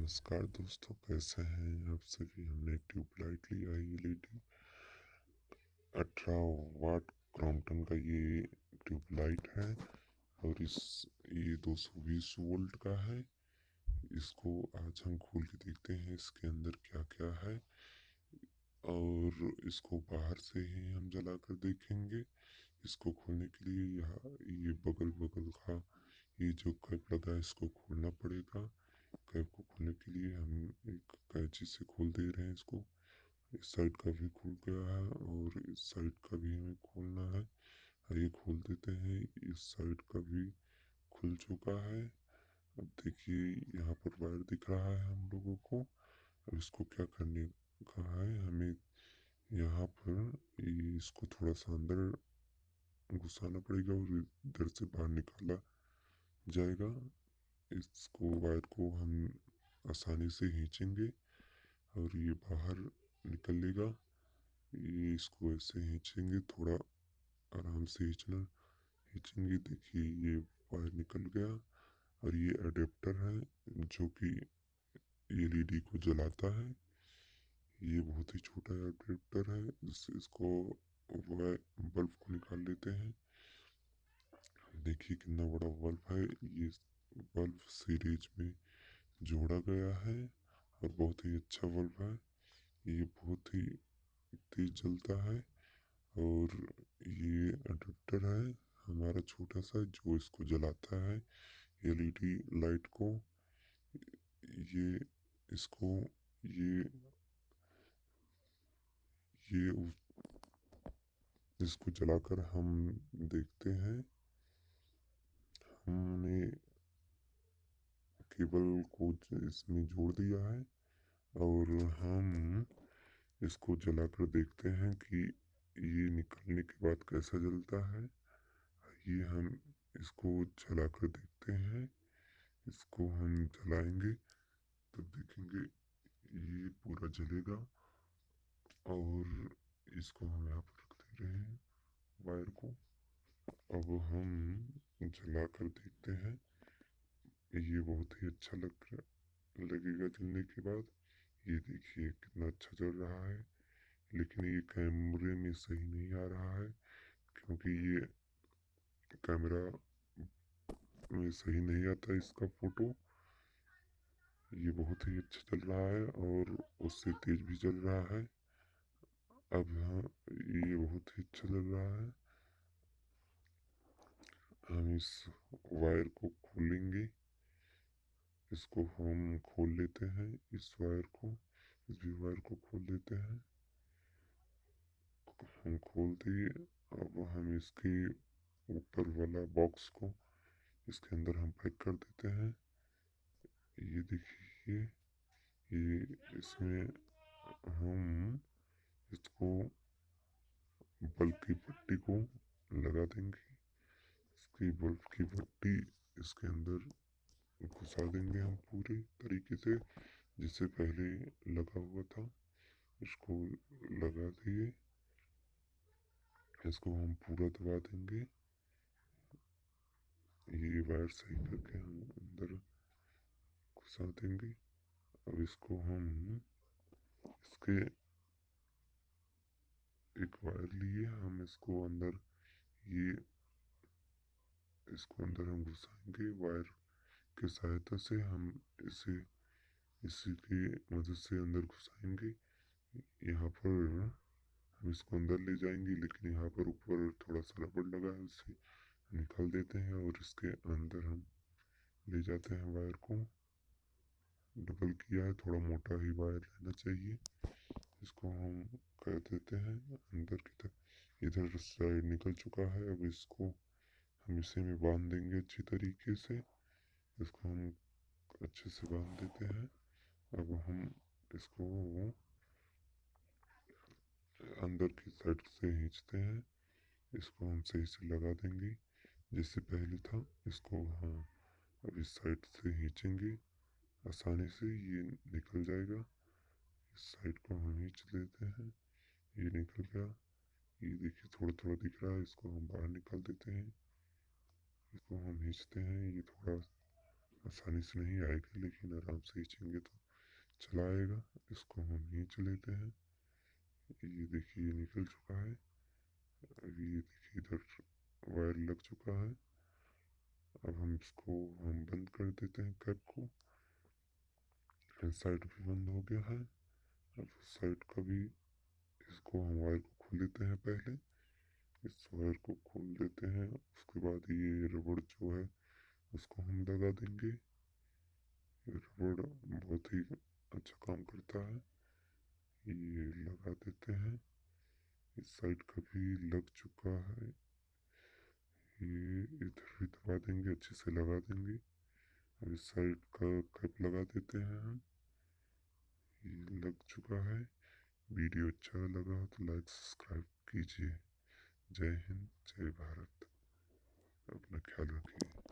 नमस्कार दोस्तों, कैसे हैं आप सभी। हमने ट्यूबलाइट लिया है एलईडी 18 वाट क्रॉम्पटन का ये ट्यूबलाइट है और ये 220 वोल्ट का है। इसको आज हम खोल के देखते हैं इसके अंदर क्या क्या है और इसको बाहर से ही हम जला कर देखेंगे। इसको खोलने के लिए यहाँ ये बगल बगल का ये जो कैप लगा है इसको खोलना पड़ेगा। कैप को खोलने के लिए हम एक कैंची से खोल दे रहे हैं इसको। इस साइड का भी खुल गया है और इस साइड का भी हमें खोलना है। ये खोल देते हैं, इस साइड का भी खुल चुका है। अब देखिए यहाँ पर वायर दिख रहा है हम लोगों को। अब इसको क्या करने का है, हमें यहाँ पर इसको थोड़ा सा अंदर घुसाना पड़ेगा और इधर से बाहर निकाला जाएगा। इसको वायर को हम आसानी से खींचेंगे और ये बाहर निकलेगा। ये इसको ऐसे खींचेंगे, थोड़ा आराम से खींचेंगे। देखिए ये वायर निकल गया और ये अडेप्टर है जो कि एलईडी को जलाता है। ये बहुत ही छोटा अडेप्टर है जिससे इसको बल्ब को निकाल लेते हैं। देखिए कितना बड़ा बल्ब है। ये बल्ब सीरीज में जोड़ा गया है और बहुत ही अच्छा बल्ब है। ये बहुत ही तेज जलता है और ये अडेप्टर है हमारा छोटा सा जो इसको जलाता है एलईडी लाइट को। ये इसको ये ये इसको जलाकर हम देखते हैं। हमने केबल को इसमें जोड़ दिया है और हम इसको जलाकर देखते हैं कि ये निकलने के बाद कैसा जलता है। ये हम इसको जलाकर देखते हैं। इसको हम जलाएंगे तब देखेंगे ये पूरा जलेगा। और इसको हम यहाँ पर रख दे रहे हैं वायर को। अब हम जला कर देखते हैं। ये बहुत ही अच्छा लगेगा जलने के बाद। ये देखिए कितना अच्छा जल रहा है, लेकिन ये कैमरे में सही नहीं आ रहा है क्योंकि ये कैमरा में सही नहीं आता इसका फोटो। ये बहुत ही अच्छा चल रहा है और उससे तेज भी चल रहा है। अब हाँ, ये बहुत ही अच्छा लग रहा है। हम इस वायर को खोलेंगे। इसको हम खोल लेते हैं, इस वायर को, इस भी वायर को खोल लेते हैं। हम खोल दिए। अब हम इसके ऊपर वाला बॉक्स को इसके अंदर हम पैक कर देते हैं। ये देखिए ये इसमें हम इसको बल्ब की पट्टी को लगा देंगे। इसकी बल्ब की पट्टी इसके अंदर घुसा देंगे हम पूरे तरीके से जिससे पहले लगा हुआ था। इसको लगा दिए, इसको हम पूरा दबा देंगे। ये वायर सही करके हम अंदर घुसा देंगे। अब इसको हम इसके एक वायर लिए हम इसको अंदर ये इसको अंदर हम घुसाएंगे वायर की सहायता से। हम इसे इसी की मदद से अंदर घुसाएंगे। यहाँ पर हम इसको अंदर ले जाएंगे, लेकिन यहाँ पर ऊपर थोड़ा सा रबड़ लगा है उसे निकाल देते हैं और इसके अंदर हम ले जाते हैं वायर को। डबल किया है, थोड़ा मोटा ही वायर रहना चाहिए। इसको हम कर देते हैं अंदर की तरफ। इधर साइड निकल चुका है। अब इसको हम इसे में बांध देंगे अच्छी तरीके से। इसको हम अच्छे से बांध देते हैं। अब हम इसको अंदर की साइड से खींचते हैं। इसको हम सही से लगा देंगे जैसे पहले था। इसको हाँ, अब इस साइड से खींचेंगे आसानी से ये निकल जाएगा। इस साइड को हम खींच देते हैं, ये निकल गया। ये देखिए थोड़ा थोड़ा दिख रहा है, इसको हम बाहर निकाल देते हैं। इसको हम खींचते हैं, ये थोड़ा आसानी से नहीं आएगा, लेकिन आराम से खींचेंगे तो चला आएगा। इसको हम खींच लेते हैं। ये देखिए ये निकल चुका है। अभी ये देखिए इधर वायर लग चुका है। अब हम इसको बंद कर देते हैं कैप को। साइड भी बंद हो गया है। अब साइड का भी, इसको हम वायर को खोल देते हैं पहले। इस वायर को खोल देते हैं, उसके बाद ये रबड़ जो है उसको हम लगा देंगे। ये रबड़ बहुत ही अच्छा काम करता है। ये लगा देते हैं। इस साइड का भी लग चुका है। ये इधर भी दबा देंगे, अच्छे से लगा देंगे। अब इस साइड का कैप लगा देते हैं हम। ये लग चुका है। वीडियो अच्छा लगा हो तो लाइक सब्सक्राइब कीजिए। जय हिंद, जय भारत। अपना ख्याल रखिए।